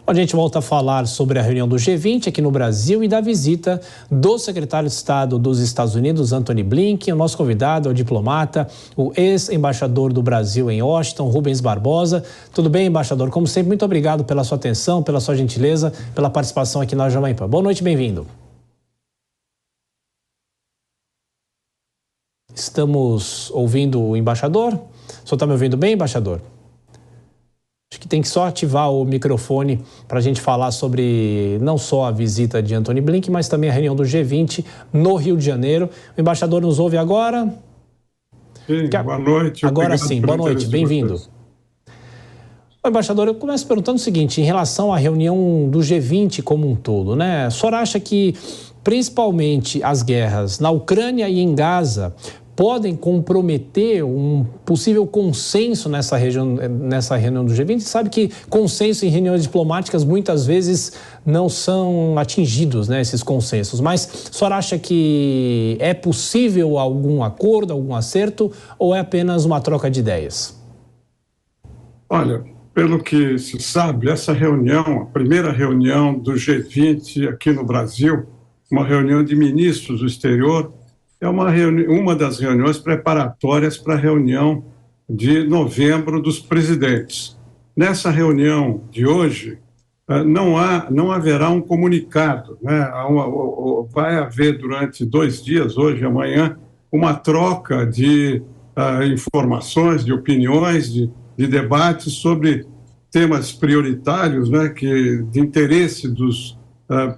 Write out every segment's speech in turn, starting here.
A gente volta a falar sobre a reunião do G20 aqui no Brasil e da visita do secretário de Estado dos Estados Unidos, Antony Blinken. O nosso convidado é o diplomata, o ex-embaixador do Brasil em Washington, Rubens Barbosa. Tudo bem, embaixador? Como sempre, muito obrigado pela sua atenção, pela sua gentileza, pela participação aqui na Jovem Pan. Boa noite, bem-vindo. Estamos ouvindo o embaixador. O senhor está me ouvindo bem, embaixador? Acho que tem que só ativar o microfone para a gente falar sobre não só a visita de Antony Blinken, mas também a reunião do G20 no Rio de Janeiro. O embaixador nos ouve agora? Sim, boa noite. Agora sim, boa noite, bem-vindo. Embaixador, eu começo perguntando o seguinte, em relação à reunião do G20 como um todo, né? O senhor acha que, principalmente as guerras na Ucrânia e em Gaza, podem comprometer um possível consenso nessa reunião do G20? Sabe que consenso em reuniões diplomáticas muitas vezes não são atingidos, né, esses consensos. Mas a senhora acha que é possível algum acordo, algum acerto, ou é apenas uma troca de ideias? Olha, pelo que se sabe, essa reunião, a primeira reunião do G20 aqui no Brasil, uma reunião de ministros do exterior, é uma das reuniões preparatórias para a reunião de novembro dos presidentes. Nessa reunião de hoje, não haverá um comunicado, né? Vai haver durante 2 dias, hoje e amanhã, uma troca de informações, de opiniões, de debates sobre temas prioritários, né, de interesse dos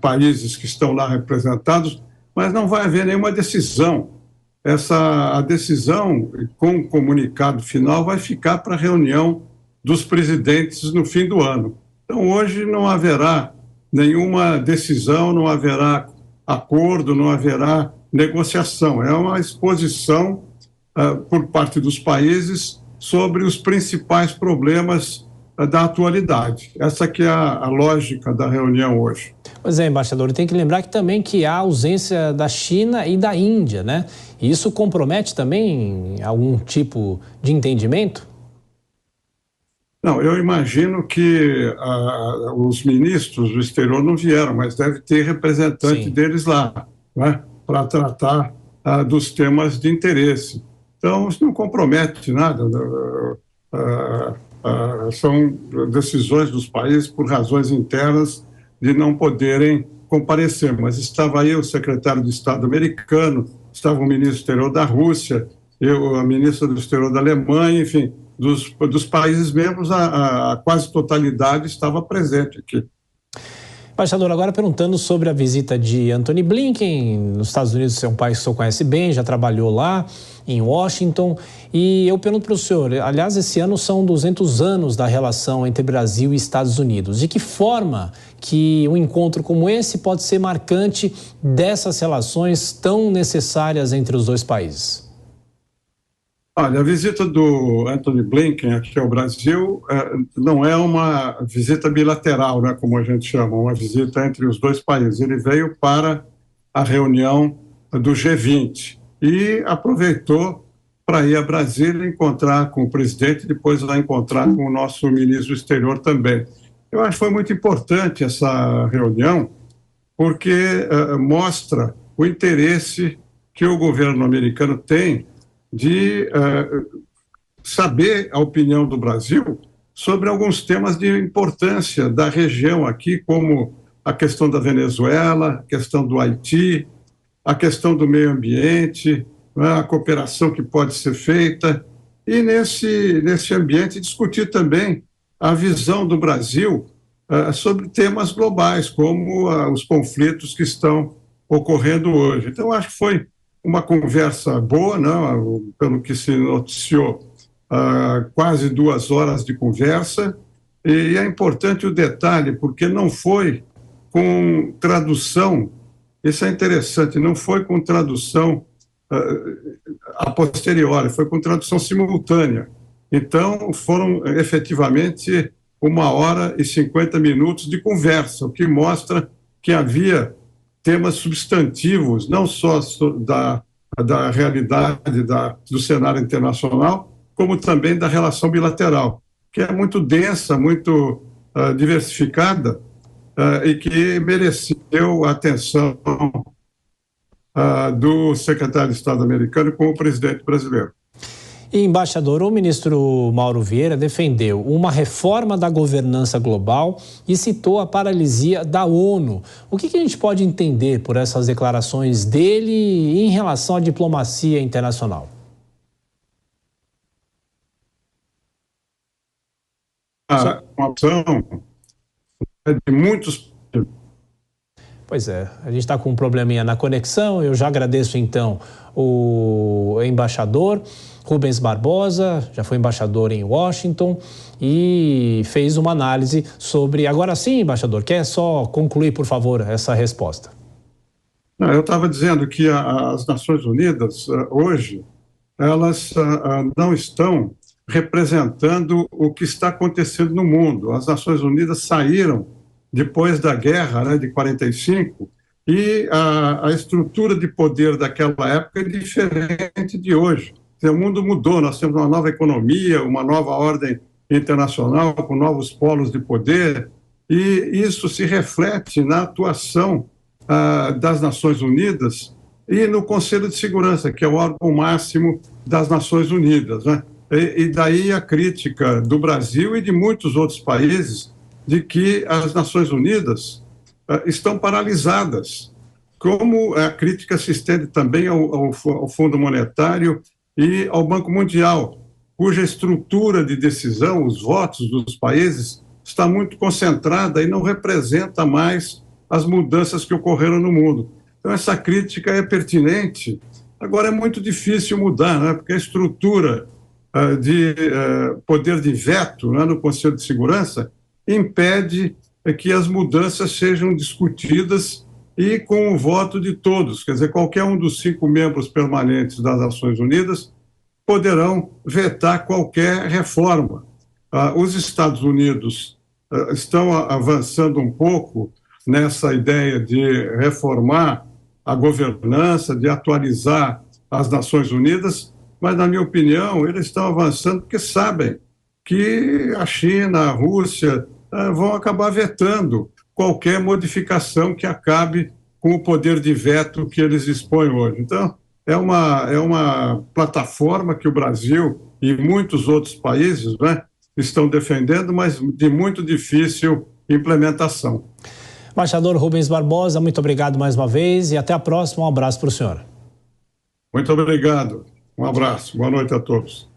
países que estão lá representados, mas não vai haver nenhuma decisão. A decisão, com o comunicado final, vai ficar para a reunião dos presidentes no fim do ano. Então, hoje não haverá nenhuma decisão, não haverá acordo, não haverá negociação. É uma exposição por parte dos países sobre os principais problemas da atualidade. Essa que é a lógica da reunião hoje. Pois é, embaixador, tem que lembrar que há ausência da China e da Índia, né? E isso compromete também algum tipo de entendimento? Não, eu imagino que os ministros do exterior não vieram, mas deve ter representante deles lá, né, para tratar dos temas de interesse. Então, isso não compromete nada. São decisões dos países por razões internas de não poderem comparecer, mas estava aí o secretário de Estado americano, estava o ministro do exterior da Rússia, a ministra do exterior da Alemanha, enfim, dos países membros, a quase totalidade estava presente aqui. Embaixador, agora perguntando sobre a visita de Antony Blinken, nos Estados Unidos é um país que o senhor conhece bem, já trabalhou lá em Washington, e eu pergunto para o senhor, aliás, esse ano são 200 anos da relação entre Brasil e Estados Unidos. De que forma que um encontro como esse pode ser marcante dessas relações tão necessárias entre os dois países? Olha, a visita do Antony Blinken aqui ao Brasil não é uma visita bilateral, né, como a gente chama, uma visita entre os dois países. Ele veio para a reunião do G20 e aproveitou para ir a Brasília encontrar com o presidente e depois vai encontrar com o nosso ministro do exterior também. Eu acho que foi muito importante essa reunião porque mostra o interesse que o governo americano tem de saber a opinião do Brasil sobre alguns temas de importância da região aqui, como a questão da Venezuela, a questão do Haiti, a questão do meio ambiente, a cooperação que pode ser feita, e nesse ambiente discutir também a visão do Brasil sobre temas globais, como os conflitos que estão ocorrendo hoje. Então, acho que foi uma conversa boa, não? Pelo que se noticiou, quase 2 horas de conversa, e é importante o detalhe, porque não foi com tradução, isso é interessante, não foi com tradução a posteriori, foi com tradução simultânea. Então, foram efetivamente 1h50 de conversa, o que mostra que havia temas substantivos, não só da realidade do cenário internacional, como também da relação bilateral, que é muito densa, muito diversificada e que mereceu a atenção do secretário de Estado americano com o presidente brasileiro. E, embaixador, o ministro Mauro Vieira defendeu uma reforma da governança global e citou a paralisia da ONU. O que a gente pode entender por essas declarações dele em relação à diplomacia internacional? Uma opção de muitos. Pois é, a gente está com um probleminha na conexão. Eu já agradeço, então, o embaixador Rubens Barbosa, já foi embaixador em Washington e fez uma análise sobre... Agora sim, embaixador, quer só concluir, por favor, essa resposta? Não, eu estava dizendo que as Nações Unidas, hoje, elas não estão representando o que está acontecendo no mundo. As Nações Unidas saíram depois da guerra, né, de 45, e a estrutura de poder daquela época é diferente de hoje. O mundo mudou, nós temos uma nova economia, uma nova ordem internacional, com novos polos de poder, e isso se reflete na atuação das Nações Unidas e no Conselho de Segurança, que é o órgão máximo das Nações Unidas, né? E daí a crítica do Brasil e de muitos outros países de que as Nações Unidas estão paralisadas, como a crítica se estende também ao Fundo Monetário e ao Banco Mundial, cuja estrutura de decisão, os votos dos países, está muito concentrada e não representa mais as mudanças que ocorreram no mundo. Então, essa crítica é pertinente. Agora, é muito difícil mudar, né? Porque a estrutura de poder de veto, né, no Conselho de Segurança impede que as mudanças sejam discutidas e com o voto de todos. Quer dizer, qualquer um dos 5 membros permanentes das Nações Unidas poderão vetar qualquer reforma. Os Estados Unidos estão avançando um pouco nessa ideia de reformar a governança, de atualizar as Nações Unidas, mas, na minha opinião, eles estão avançando porque sabem que a China, a Rússia vão acabar vetando qualquer modificação que acabe com o poder de veto que eles dispõem hoje. Então, é uma plataforma que o Brasil e muitos outros países, né, estão defendendo, mas de muito difícil implementação. Embaixador Rubens Barbosa, muito obrigado mais uma vez e até a próxima. Um abraço para o senhor. Muito obrigado. Um abraço. Boa noite a todos.